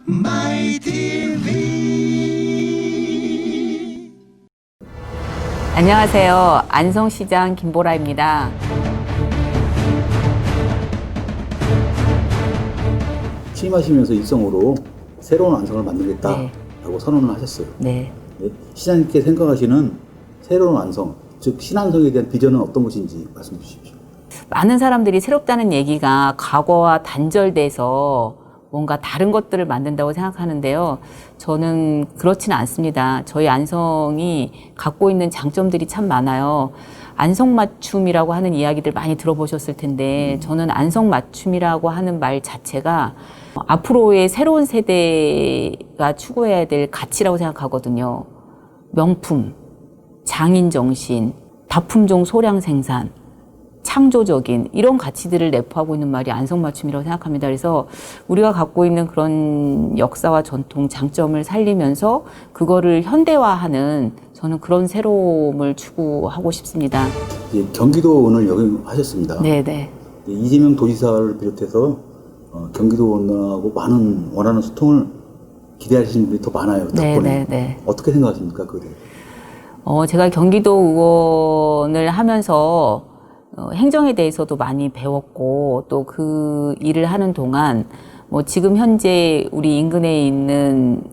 My TV. 안녕하세요. 안성시장 김보라입니다. 취임하시면서 일성으로 새로운 안성을 만들겠다라고 선언을 하셨어요. 네. 네, 시장님께 생각하시는 새로운 안성, 즉 신안성에 대한 비전은 어떤 것인지 말씀해 주십시오. 많은 사람들이 새롭다는 얘기가 과거와 단절돼서 뭔가 다른 것들을 만든다고 생각하는데요. 저는 그렇지는 않습니다. 저희 안성이 갖고 있는 장점들이 참 많아요. 안성맞춤이라고 하는 이야기들 많이 들어보셨을 텐데 저는 안성맞춤이라고 하는 말 자체가 앞으로의 새로운 세대가 추구해야 될 가치라고 생각하거든요. 명품, 장인정신, 다품종 소량 생산, 창조적인 이런 가치들을 내포하고 있는 말이 안성맞춤이라고 생각합니다. 그래서 우리가 갖고 있는 그런 역사와 전통, 장점을 살리면서 그거를 현대화하는 저는 그런 새로움을 추구하고 싶습니다. 경기도원을 역임하셨습니다. 네네. 이재명 도지사를 비롯해서 경기도원하고 많은 원하는 소통을 기대하시는 분이 더 많아요. 덕분에. 네네네. 어떻게 생각하십니까? 그래. 제가 경기도 의원을 하면서 행정에 대해서도 많이 배웠고 또 그 일을 하는 동안 지금 현재 우리 인근에 있는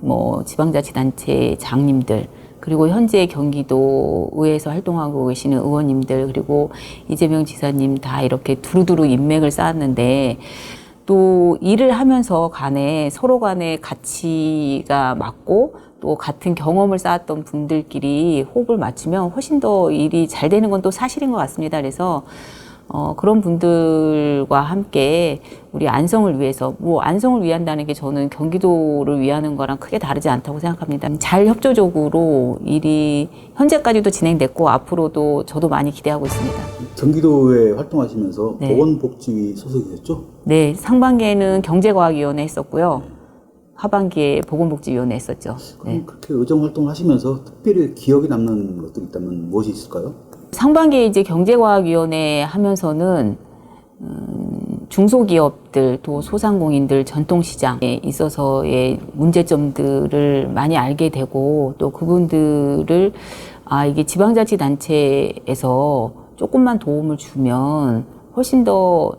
지방자치단체 장님들 그리고 현재 경기도의회에서 활동하고 계시는 의원님들 그리고 이재명 지사님 다 이렇게 두루두루 인맥을 쌓았는데 또 일을 하면서 간에 서로 간에 가치가 맞고 또 같은 경험을 쌓았던 분들끼리 호흡을 맞추면 훨씬 더 일이 잘 되는 건 또 사실인 것 같습니다. 그래서 그런 분들과 함께 우리 안성을 위해서 안성을 위한다는 게 저는 경기도를 위하는 거랑 크게 다르지 않다고 생각합니다. 잘 협조적으로 일이 현재까지도 진행됐고 앞으로도 저도 많이 기대하고 있습니다. 경기도에 활동하시면서 네. 보건복지위 소속이셨죠? 네, 상반기에는 경제과학위원회 했었고요. 하반기에 보건복지위원회 했었죠. 그럼 네. 그렇게 의정 활동을 하시면서 특별히 기억에 남는 것들이 있다면 무엇이 있을까요? 상반기에 이제 경제과학위원회 하면서는 중소기업들 또 소상공인들 전통시장에 있어서의 문제점들을 많이 알게 되고 또 그분들을 이게 지방자치단체에서 조금만 도움을 주면 훨씬 더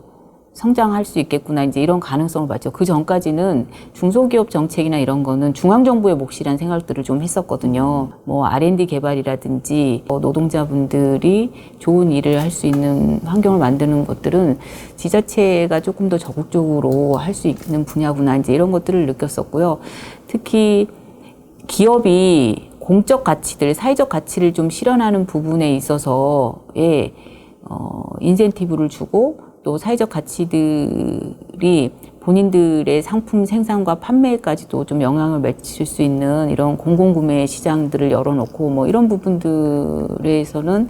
성장할 수 있겠구나 이제 이런 가능성을 봤죠. 그 전까지는 중소기업 정책이나 이런 거는 중앙정부의 몫이라는 생각들을 좀 했었거든요. R&D 개발이라든지 노동자분들이 좋은 일을 할 수 있는 환경을 만드는 것들은 지자체가 조금 더 적극적으로 할 수 있는 분야구나 이제 이런 것들을 느꼈었고요. 특히 기업이 공적 가치들, 사회적 가치를 좀 실현하는 부분에 있어서의 인센티브를 주고 또 사회적 가치들이 본인들의 상품 생산과 판매까지도 좀 영향을 미칠 수 있는 이런 공공구매 시장들을 열어놓고 이런 부분들에서는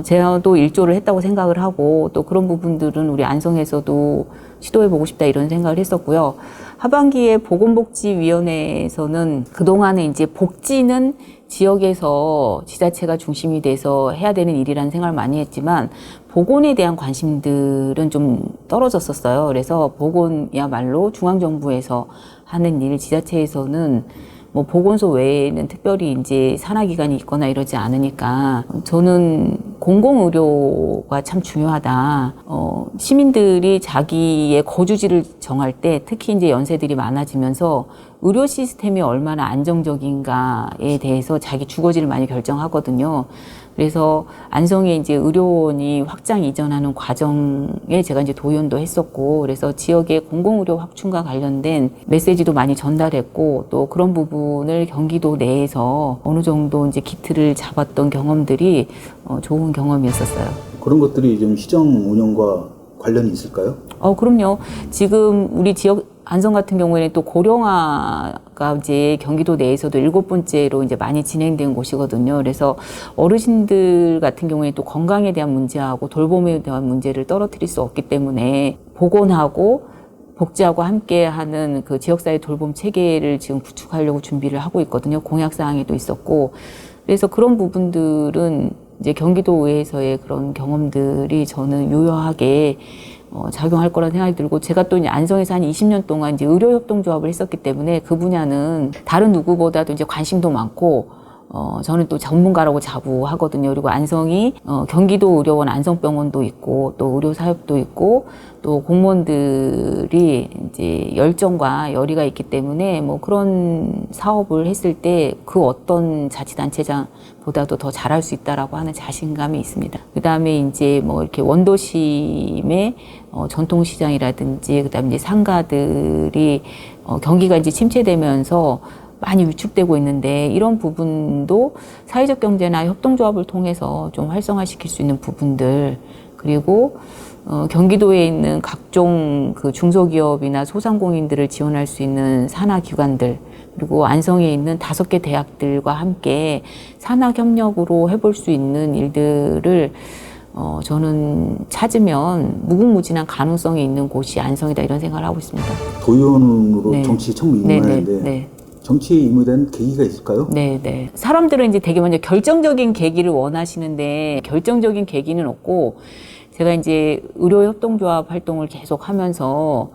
제가도 일조를 했다고 생각을 하고 또 그런 부분들은 우리 안성에서도 시도해보고 싶다 이런 생각을 했었고요. 하반기에 보건복지위원회에서는 그동안에 이제 복지는 지역에서 지자체가 중심이 돼서 해야 되는 일이라는 생각을 많이 했지만 보건에 대한 관심들은 좀 떨어졌었어요. 그래서 보건이야말로 중앙정부에서 하는 일, 지자체에서는 보건소 외에는 특별히 이제 산하기관이 있거나 이러지 않으니까 저는 공공의료가 참 중요하다. 시민들이 자기의 거주지를 정할 때 특히 이제 연세들이 많아지면서 의료 시스템이 얼마나 안정적인가에 대해서 자기 주거지를 많이 결정하거든요. 그래서 안성에 이제 의료원이 확장 이전하는 과정에 제가 이제 도연도 했었고, 그래서 지역의 공공의료 확충과 관련된 메시지도 많이 전달했고, 또 그런 부분을 경기도 내에서 어느 정도 이제 기틀을 잡았던 경험들이 좋은 경험이었었어요. 그런 것들이 좀 시정 운영과 관련이 있을까요? 그럼요. 지금 우리 지역 안성 같은 경우에는 또 고령화가 이제 경기도 내에서도 7번째로 이제 많이 진행된 곳이거든요. 그래서 어르신들 같은 경우에 또 건강에 대한 문제하고 돌봄에 대한 문제를 떨어뜨릴 수 없기 때문에 보건하고 복지하고 함께하는 그 지역사회 돌봄 체계를 지금 구축하려고 준비를 하고 있거든요. 공약사항에도 있었고. 그래서 그런 부분들은 이제 경기도의회에서의 그런 경험들이 저는 유효하게 작용할 거라는 생각이 들고, 제가 또 이제 안성에서 한 20년 동안 이제 의료협동조합을 했었기 때문에 그 분야는 다른 누구보다도 이제 관심도 많고, 저는 또 전문가라고 자부하거든요. 그리고 안성이 경기도 의료원 안성병원도 있고 또 의료사협도 있고 또 공무원들이 이제 열정과 열의가 있기 때문에 뭐 그런 사업을 했을 때 그 어떤 자치단체장보다도 더 잘할 수 있다라고 하는 자신감이 있습니다. 그 다음에 이제 뭐 이렇게 원도심의 전통시장이라든지 그 다음에 이제 상가들이 경기가 이제 침체되면서 많이 위축되고 있는데, 이런 부분도 사회적 경제나 협동조합을 통해서 좀 활성화시킬 수 있는 부분들, 그리고 경기도에 있는 각종 그 중소기업이나 소상공인들을 지원할 수 있는 산하기관들, 그리고 안성에 있는 5개 대학들과 함께 산학협력으로 해볼 수 있는 일들을 저는 찾으면 무궁무진한 가능성이 있는 곳이 안성이다, 이런 생각을 하고 있습니다. 도의원으로 네. 정치에 처음 입문하는데 네. 정치에 입문된 계기가 있을까요? 네. 사람들은 이제 되게 먼저 결정적인 계기를 원하시는데, 결정적인 계기는 없고, 제가 이제 의료협동조합 활동을 계속 하면서,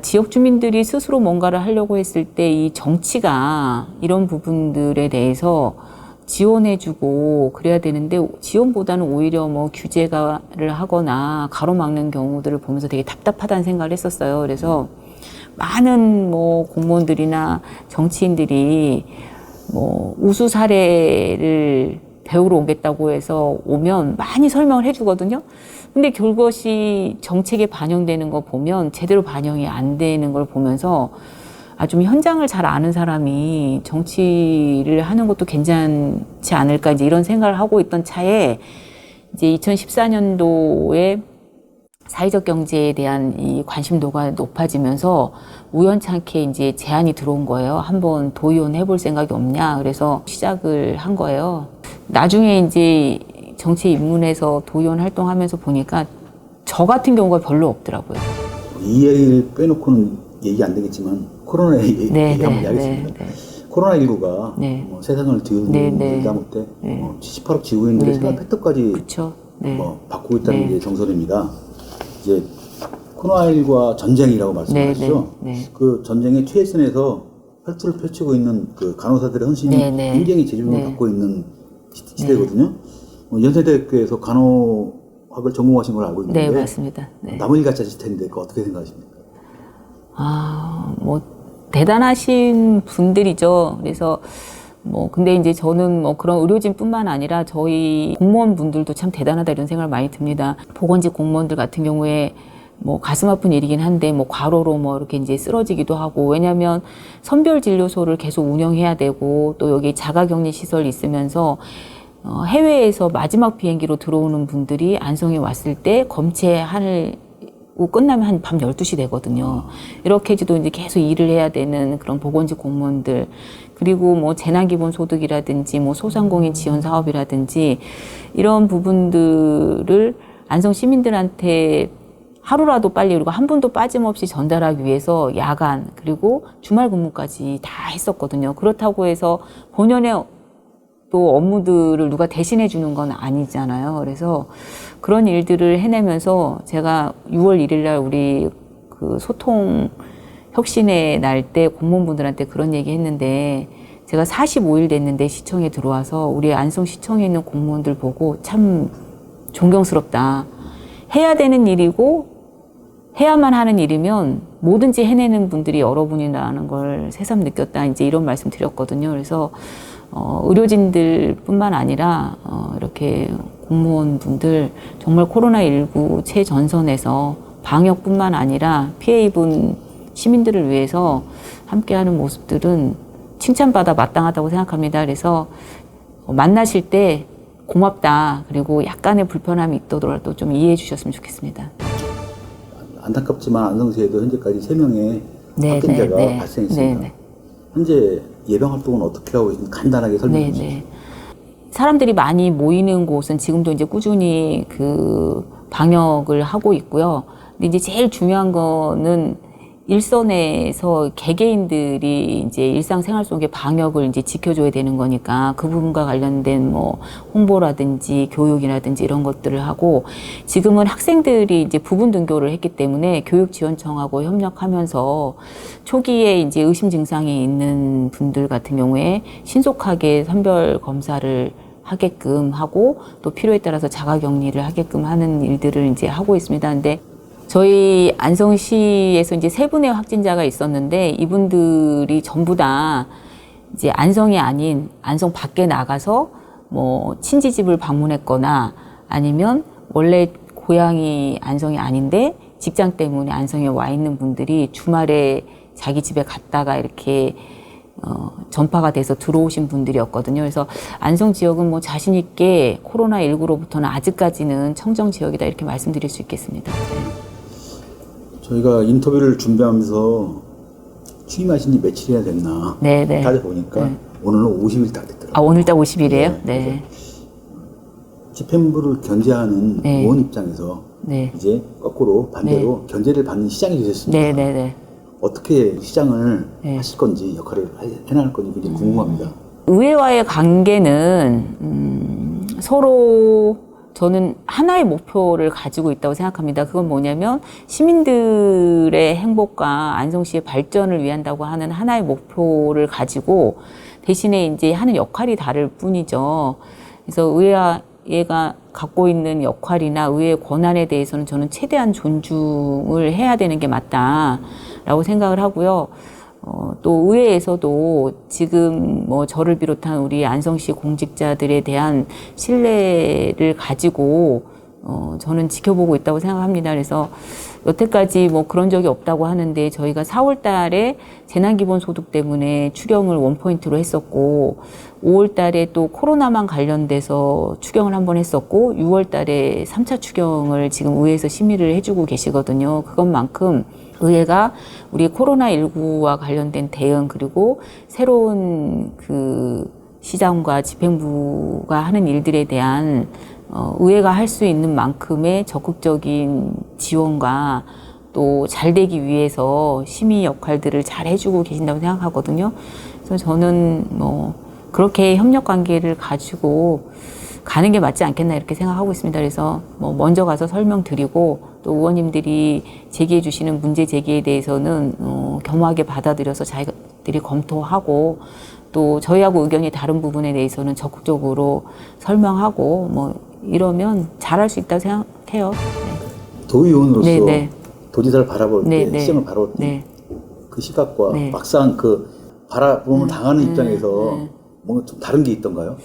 지역 주민들이 스스로 뭔가를 하려고 했을 때 이 정치가 이런 부분들에 대해서 지원해주고 그래야 되는데, 지원보다는 오히려 뭐 규제를 하거나 가로막는 경우들을 보면서 되게 답답하다는 생각을 했었어요. 그래서 많은 뭐 공무원들이나 정치인들이 뭐 우수 사례를 배우러 오겠다고 해서 오면 많이 설명을 해주거든요. 근데 그것이 정책에 반영되는 거 보면 제대로 반영이 안 되는 걸 보면서 좀 현장을 잘 아는 사람이 정치를 하는 것도 괜찮지 않을까, 이제 이런 생각을 하고 있던 차에 이제 2014년도에 사회적 경제에 대한 이 관심도가 높아지면서 우연찮게 이제 제안이 들어온 거예요. 한번 도의원 해볼 생각이 없냐. 그래서 시작을 한 거예요. 나중에 이제 정치에 입문해서 도의원 활동하면서 보니까 저 같은 경우가 별로 없더라고요. 이 얘기를 빼놓고는 얘기 안 되겠지만 코로나 얘기 한번 하겠습니다. 코로나19가 세상을 뒤흔들다 못해 78억 지구인들의 생활 패턴까지 바꾸고 있다는 게 정설입니다. 이제 코로나19가 전쟁이라고 말씀하시죠. 그 전쟁의 최선에서 혈투를 펼치고 있는 그 간호사들의 헌신이 굉장히 재조명을 받고 있는 시대거든요. 연세대학교에서 간호학을 전공하신 걸 알고 있는데, 네, 맞습니다. 남은 일 같이 하실 텐데 그거 어떻게 생각하십니까? 뭐 대단하신 분들이죠. 그래서 근데 이제 저는 뭐 그런 의료진뿐만 아니라 저희 공무원분들도 참 대단하다, 이런 생각을 많이 듭니다. 보건직 공무원들 같은 경우에 뭐 가슴 아픈 일이긴 한데 뭐 과로로 뭐 이렇게 이제 쓰러지기도 하고, 왜냐하면 선별 진료소를 계속 운영해야 되고 또 여기 자가격리 시설이 있으면서 해외에서 마지막 비행기로 들어오는 분들이 안성에 왔을 때 검체하고 끝나면 한 밤 12시 되거든요. 이렇게 해도 이제 계속 일을 해야 되는 그런 보건직 공무원들, 그리고 뭐 재난기본소득이라든지 뭐 소상공인 지원 사업이라든지 이런 부분들을 안성 시민들한테 하루라도 빨리, 그리고 한 분도 빠짐없이 전달하기 위해서 야간 그리고 주말 근무까지 다 했었거든요. 그렇다고 해서 본연의 또 업무들을 누가 대신해 주는 건 아니잖아요. 그래서 그런 일들을 해내면서 제가 6월 1일 날 우리 그 소통 혁신의 날 때 공무원분들한테 그런 얘기 했는데, 제가 45일 됐는데 시청에 들어와서 우리 안성 시청에 있는 공무원들 보고 참 존경스럽다. 해야 되는 일이고 해야만 하는 일이면 뭐든지 해내는 분들이 여러분이라는 걸 새삼 느꼈다, 이제 이런 말씀 드렸거든요. 그래서 의료진들뿐만 아니라 이렇게 공무원분들 정말 코로나19 최전선에서 방역뿐만 아니라 피해 입은 시민들을 위해서 함께하는 모습들은 칭찬받아 마땅하다고 생각합니다. 그래서 만나실 때 고맙다, 그리고 약간의 불편함이 있더라도 좀 이해해 주셨으면 좋겠습니다. 안타깝지만 안성시에도 현재까지 3명의 확진자가 발생했습니다. 현재 예방 활동은 어떻게 하고 있는지 간단하게 설명해 주시죠. 사람들이 많이 모이는 곳은 지금도 이제 꾸준히 그 방역을 하고 있고요. 근데 이제 제일 중요한 거는 일선에서 개개인들이 이제 일상생활 속의 방역을 이제 지켜줘야 되는 거니까 그 부분과 관련된 뭐 홍보라든지 교육이라든지 이런 것들을 하고, 지금은 학생들이 이제 부분 등교를 했기 때문에 교육지원청하고 협력하면서 초기에 이제 의심 증상이 있는 분들 같은 경우에 신속하게 선별 검사를 하게끔 하고, 또 필요에 따라서 자가격리를 하게끔 하는 일들을 이제 하고 있습니다. 근데 저희 안성시에서 이제 3분의 확진자가 있었는데, 이분들이 전부 다 이제 안성이 아닌 안성 밖에 나가서 뭐 친지집을 방문했거나, 아니면 원래 고향이 안성이 아닌데 직장 때문에 안성에 와 있는 분들이 주말에 자기 집에 갔다가 이렇게 전파가 돼서 들어오신 분들이었거든요. 그래서 안성 지역은 뭐 자신 있게 코로나19로부터는 아직까지는 청정 지역이다, 이렇게 말씀드릴 수 있겠습니다. 저희가 인터뷰를 준비하면서 취임하신 지 며칠이나 됐나 네네. 따져보니까 오늘은 50일 다 됐더라고요. 아, 오늘 딱 50일이에요? 네. 집행부를 견제하는 의원 입장에서 이제 거꾸로 반대로 견제를 받는 시장이 되셨습니다. 네네네. 어떻게 시장을 하실 건지, 역할을 해나갈 건지 굉장히 궁금합니다. 의회와의 관계는 서로 저는 하나의 목표를 가지고 있다고 생각합니다. 그건 뭐냐면 시민들의 행복과 안성시의 발전을 위한다고 하는 하나의 목표를 가지고 대신에 이제 하는 역할이 다를 뿐이죠. 그래서 의회가 갖고 있는 역할이나 의회의 권한에 대해서는 저는 최대한 존중을 해야 되는 게 맞다라고 생각을 하고요. 또 의회에서도 지금 뭐 저를 비롯한 우리 안성시 공직자들에 대한 신뢰를 가지고 저는 지켜보고 있다고 생각합니다. 그래서 여태까지 뭐 그런 적이 없다고 하는데, 저희가 4월 달에 재난기본소득 때문에 추경을 원포인트로 했었고, 5월 달에 또 코로나만 관련돼서 추경을 한번 했었고, 6월 달에 3차 추경을 지금 의회에서 심의를 해주고 계시거든요. 그것만큼 의회가 우리 코로나19와 관련된 대응, 그리고 새로운 그 시장과 집행부가 하는 일들에 대한 의회가 할 수 있는 만큼의 적극적인 지원과 또 잘 되기 위해서 심의 역할들을 잘 해주고 계신다고 생각하거든요. 그래서 저는 뭐 그렇게 협력 관계를 가지고 가는 게 맞지 않겠나, 이렇게 생각하고 있습니다. 그래서 뭐 먼저 가서 설명드리고, 또 의원님들이 제기해 주시는 문제 제기에 대해서는 겸허하게 받아들여서 자기들이 검토하고, 또 저희하고 의견이 다른 부분에 대해서는 적극적으로 설명하고, 뭐 이러면 잘할 수 있다고 생각해요. 도의원으로서 도지사를 바라볼 때, 시정을 바라볼 때 네. 그 시각과 막상 그 바라보면 당하는 입장에서 뭔가 좀 다른 게 있던가요?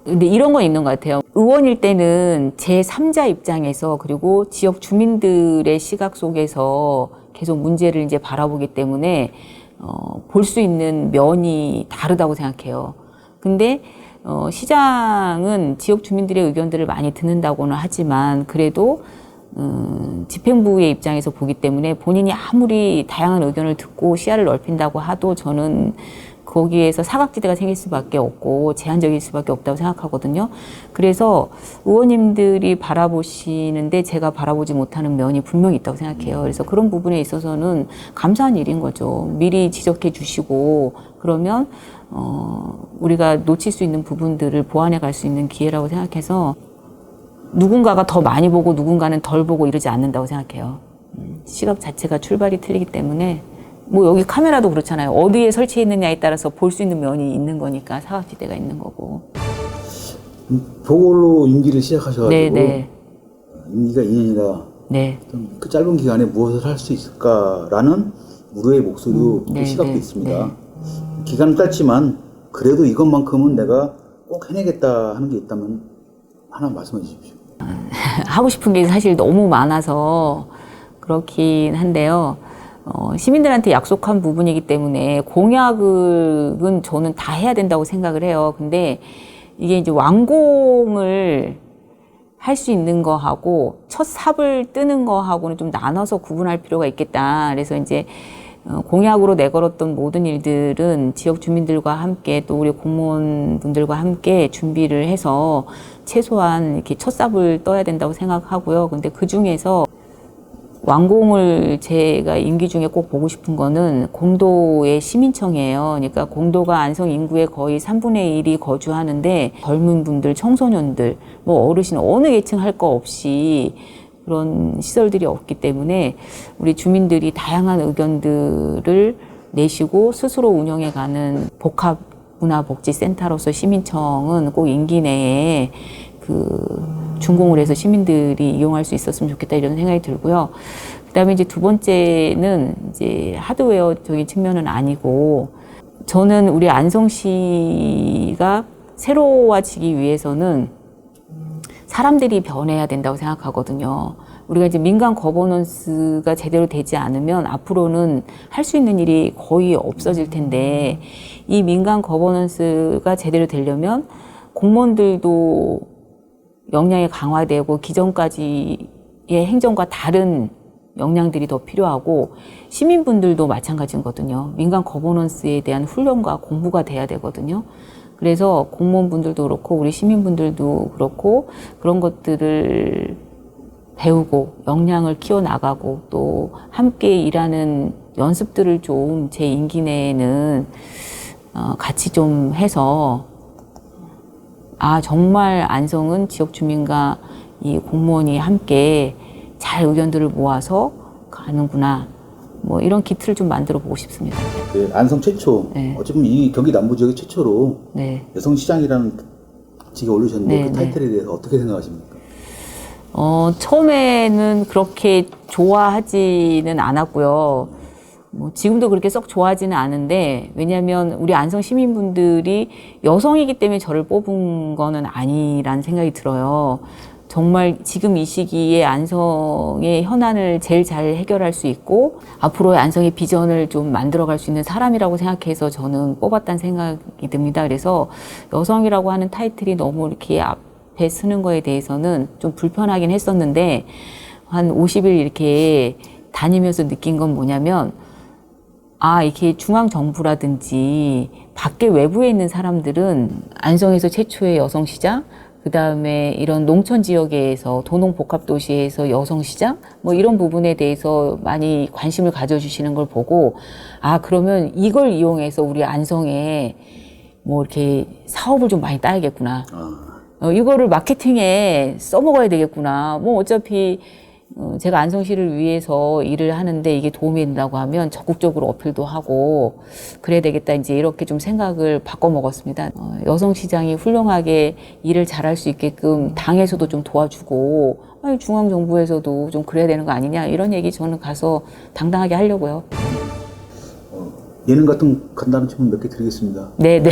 근데 이런 건 있는 것 같아요. 의원일 때는 제3자 입장에서, 그리고 지역 주민들의 시각 속에서 계속 문제를 이제 바라보기 때문에 볼 수 있는 면이 다르다고 생각해요. 근데 시장은 지역 주민들의 의견들을 많이 듣는다고는 하지만, 그래도 집행부의 입장에서 보기 때문에 본인이 아무리 다양한 의견을 듣고 시야를 넓힌다고 하도 저는 거기에서 사각지대가 생길 수밖에 없고 제한적일 수밖에 없다고 생각하거든요. 그래서 의원님들이 바라보시는데 제가 바라보지 못하는 면이 분명히 있다고 생각해요. 그래서 그런 부분에 있어서는 감사한 일인 거죠. 미리 지적해 주시고, 그러면 우리가 놓칠 수 있는 부분들을 보완해 갈 수 있는 기회라고 생각해서, 누군가가 더 많이 보고 누군가는 덜 보고 이러지 않는다고 생각해요. 시각 자체가 출발이 틀리기 때문에, 뭐 여기 카메라도 그렇잖아요. 어디에 설치했느냐에 따라서 볼 수 있는 면이 있는 거니까 사각지대가 있는 거고. 보궐로 임기를 시작하셔가지고 네네. 임기가 2년이라 그 짧은 기간에 무엇을 할 수 있을까라는 우려의 목소리도 또 시각도 있습니다. 기간은 짧지만 그래도 이것만큼은 내가 꼭 해내겠다 하는 게 있다면 하나 말씀해 주십시오. 하고 싶은 게 사실 너무 많아서 그렇긴 한데요. 시민들한테 약속한 부분이기 때문에 공약은 저는 다 해야 된다고 생각을 해요. 근데 이게 이제 완공을 할 수 있는 거하고 첫 삽을 뜨는 거하고는 좀 나눠서 구분할 필요가 있겠다. 그래서 이제 공약으로 내걸었던 모든 일들은 지역 주민들과 함께, 또 우리 공무원분들과 함께 준비를 해서 최소한 이렇게 첫 삽을 떠야 된다고 생각하고요. 근데 그 중에서 완공을 제가 임기 중에 꼭 보고 싶은 거는 공도의 시민청이에요. 그러니까 공도가 안성 인구의 거의 3분의 1이 거주하는데 젊은 분들, 청소년들, 뭐 어르신 어느 계층 할 거 없이 그런 시설들이 없기 때문에 우리 주민들이 다양한 의견들을 내시고 스스로 운영해가는 복합문화복지센터로서 시민청은 꼭 임기 내에 준공을 해서 시민들이 이용할 수 있었으면 좋겠다 이런 생각이 들고요. 그다음에 이제 두 번째는 이제 하드웨어적인 측면은 아니고 저는 우리 안성시가 새로워지기 위해서는 사람들이 변해야 된다고 생각하거든요. 우리가 이제 민간 거버넌스가 제대로 되지 않으면 앞으로는 할 수 있는 일이 거의 없어질 텐데 이 민간 거버넌스가 제대로 되려면 공무원들도 역량이 강화되고 기존까지의 행정과 다른 역량들이 더 필요하고 시민분들도 마찬가지거든요. 민간 거버넌스에 대한 훈련과 공부가 돼야 되거든요. 그래서 공무원분들도 그렇고 우리 시민분들도 그렇고 그런 것들을 배우고 역량을 키워나가고 또 함께 일하는 연습들을 좀 제 임기 내에는 같이 좀 해서 정말 안성은 지역 주민과 이 공무원이 함께 잘 의견들을 모아서 가는구나. 뭐 이런 기틀을 좀 만들어 보고 싶습니다. 네, 안성 최초, 네. 어쨌든 이 경기 남부 지역의 최초로 네. 여성시장이라는 직에 올리셨는데 네, 그 타이틀에 대해서 어떻게 생각하십니까? 처음에는 그렇게 좋아하지는 않았고요. 뭐 지금도 그렇게 썩 좋아하지는 않은데 왜냐하면 우리 안성 시민분들이 여성이기 때문에 저를 뽑은 거는 아니라는 생각이 들어요. 정말 지금 이 시기에 안성의 현안을 제일 잘 해결할 수 있고 앞으로의 안성의 비전을 좀 만들어갈 수 있는 사람이라고 생각해서 저는 뽑았다는 생각이 듭니다. 그래서 여성이라고 하는 타이틀이 너무 이렇게 앞에 쓰는 거에 대해서는 좀 불편하긴 했었는데 한 50일 이렇게 다니면서 느낀 건 뭐냐면 이렇게 중앙정부라든지 밖에 외부에 있는 사람들은 안성에서 최초의 여성시장, 그 다음에 이런 농촌 지역에서 도농복합도시에서 여성시장, 뭐 이런 부분에 대해서 많이 관심을 가져주시는 걸 보고, 그러면 이걸 이용해서 우리 안성에 뭐 이렇게 사업을 좀 많이 따야겠구나. 이거를 마케팅에 써먹어야 되겠구나. 뭐 어차피 제가 안성시를 위해서 일을 하는데 이게 도움이 된다고 하면 적극적으로 어필도 하고 그래야 되겠다 이제 이렇게 좀 생각을 바꿔 먹었습니다. 여성시장이 훌륭하게 일을 잘할 수 있게끔 당에서도 좀 도와주고 중앙정부에서도 좀 그래야 되는 거 아니냐 이런 얘기 저는 가서 당당하게 하려고요. 예능 같은 간단한 질문 몇 개 드리겠습니다. 네네.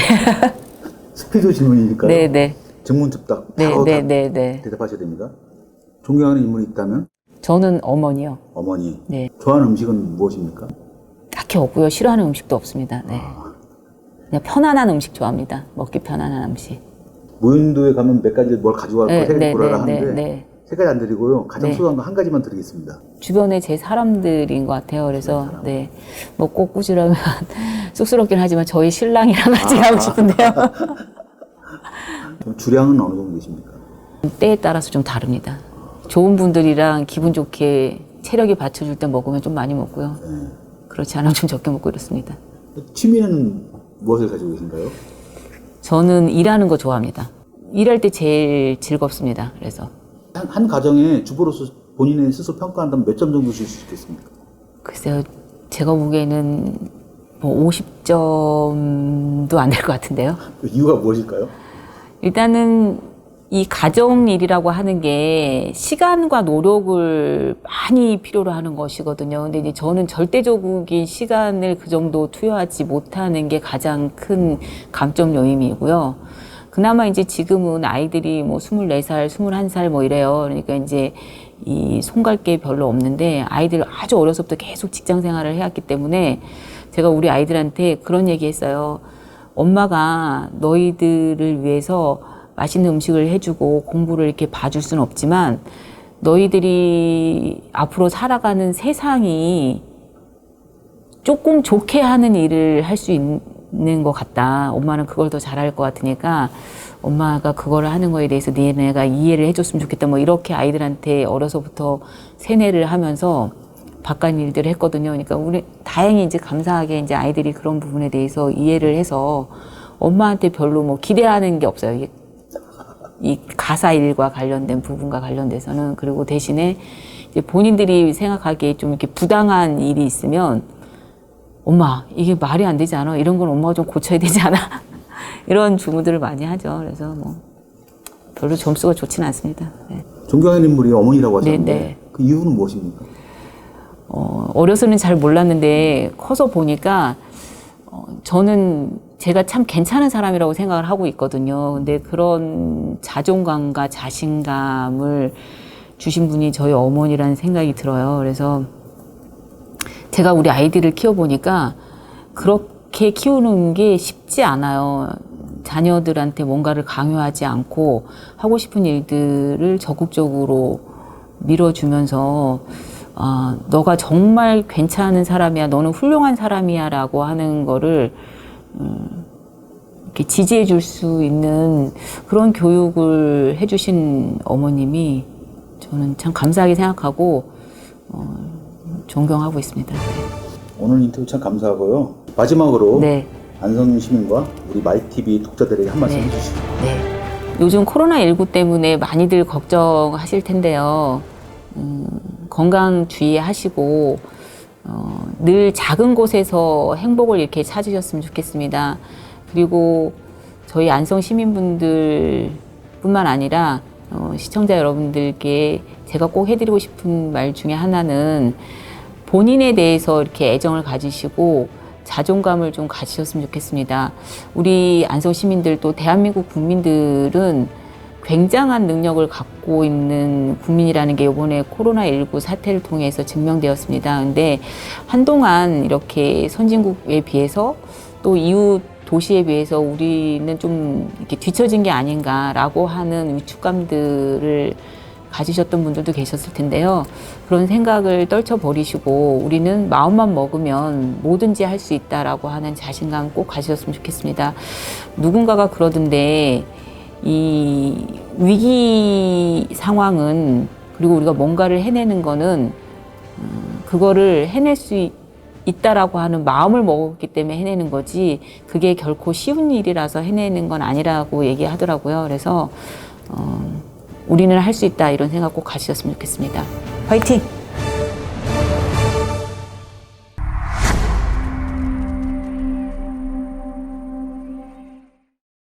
스피드 질문이니까요. 네네. 정문접답 바로 대답하셔야 됩니다. 존경하는 인물이 있다면? 저는 어머니요. 어머니. 네. 좋아하는 음식은 무엇입니까? 딱히 없고요. 싫어하는 음식도 없습니다. 네. 그냥 편안한 음식 좋아합니다. 먹기 편안한 음식. 무인도에 가면 몇 가지 뭘 가져갈 거 세 가지 고르라 하는데 세 가지 안 드리고요. 가장 소소한 거 한 가지만 드리겠습니다. 주변에 제 사람들인 것 같아요. 그래서 먹고 꾸지라면 쑥스럽긴 하지만 저희 신랑이랑 같이 가고 싶은데요. 주량은 어느 정도 되십니까? 때에 따라서 좀 다릅니다. 좋은 분들이랑 기분 좋게 체력이 받쳐줄 때 먹으면 좀 많이 먹고요. 그렇지 않으면 좀 적게 먹고 이렇습니다. 취미는 무엇을 가지고 계신가요? 저는 일하는 거 좋아합니다. 일할 때 제일 즐겁습니다. 그래서 한 가정에 주부로서 본인의 스스로 평가한다면 몇 점 정도 줄 수 있겠습니까? 글쎄요. 제가 보기에는 뭐 50점도 안 될 것 같은데요. 이유가 무엇일까요? 일단은 이 가정 일이라고 하는 게 시간과 노력을 많이 필요로 하는 것이거든요. 근데 이제 저는 절대적인 시간을 그 정도 투여하지 못하는 게 가장 큰 감점 요인이고요. 그나마 이제 지금은 아이들이 뭐 24살, 21살 뭐 이래요. 그러니까 이제 이 손갈 게 별로 없는데 아이들 아주 어려서부터 계속 직장 생활을 해왔기 때문에 제가 우리 아이들한테 그런 얘기 했어요. 엄마가 너희들을 위해서 맛있는 음식을 해주고 공부를 이렇게 봐줄 수는 없지만 너희들이 앞으로 살아가는 세상이 조금 좋게 하는 일을 할 수 있는 있는 것 같다. 엄마는 그걸 더 잘할 것 같으니까 엄마가 그거를 하는 거에 대해서 니네가 이해를 해줬으면 좋겠다. 뭐 이렇게 아이들한테 어려서부터 세뇌를 하면서 바깥 일들을 했거든요. 그러니까 우리 다행히 이제 감사하게 이제 아이들이 그런 부분에 대해서 이해를 해서 엄마한테 별로 뭐 기대하는 게 없어요. 이 가사 일과 관련된 부분과 관련돼서는. 그리고 대신에 이제 본인들이 생각하기에 좀 이렇게 부당한 일이 있으면 엄마 이게 말이 안 되지 않아? 이런 건 엄마가 좀 고쳐야 되지 않아? 이런 주문들을 많이 하죠. 그래서 뭐 별로 점수가 좋지는 않습니다. 네. 존경하는 인물이 어머니라고 하셨는데 네. 그 이유는 무엇입니까? 어려서는 잘 몰랐는데 커서 보니까 저는 제가 참 괜찮은 사람이라고 생각을 하고 있거든요. 근데 그런 자존감과 자신감을 주신 분이 저희 어머니라는 생각이 들어요. 그래서 제가 우리 아이들을 키워보니까 그렇게 키우는 게 쉽지 않아요. 자녀들한테 뭔가를 강요하지 않고 하고 싶은 일들을 적극적으로 밀어주면서 너가 정말 괜찮은 사람이야, 너는 훌륭한 사람이야 라고 하는 거를 이렇게 지지해 줄 수 있는 그런 교육을 해주신 어머님이 저는 참 감사하게 생각하고 존경하고 있습니다. 오늘 인터뷰 참 감사하고요. 마지막으로 네. 안성 시민과 우리 마이TV 독자들에게 한 말씀 해주시죠. 네. 요즘 코로나19 때문에 많이들 걱정하실 텐데요. 건강 주의하시고 늘 작은 곳에서 행복을 이렇게 찾으셨으면 좋겠습니다. 그리고 저희 안성 시민분들 뿐만 아니라 시청자 여러분들께 제가 꼭 해드리고 싶은 말 중에 하나는 본인에 대해서 이렇게 애정을 가지시고 자존감을 좀 가지셨으면 좋겠습니다. 우리 안성 시민들 또 대한민국 국민들은 굉장한 능력을 갖고 있는 국민이라는 게 이번에 코로나19 사태를 통해서 증명되었습니다. 근데 한동안 이렇게 선진국에 비해서 또 이웃 도시에 비해서 우리는 좀 이렇게 뒤처진 게 아닌가라고 하는 위축감들을 가지셨던 분들도 계셨을 텐데요. 그런 생각을 떨쳐버리시고 우리는 마음만 먹으면 뭐든지 할 수 있다라고 하는 자신감 꼭 가지셨으면 좋겠습니다. 누군가가 그러던데 이 위기 상황은 그리고 우리가 뭔가를 해내는 거는 그거를 해낼 수 있다라고 하는 마음을 먹었기 때문에 해내는 거지 그게 결코 쉬운 일이라서 해내는 건 아니라고 얘기하더라고요. 그래서 우리는 할 수 있다 이런 생각 꼭 가지셨으면 좋겠습니다. 화이팅!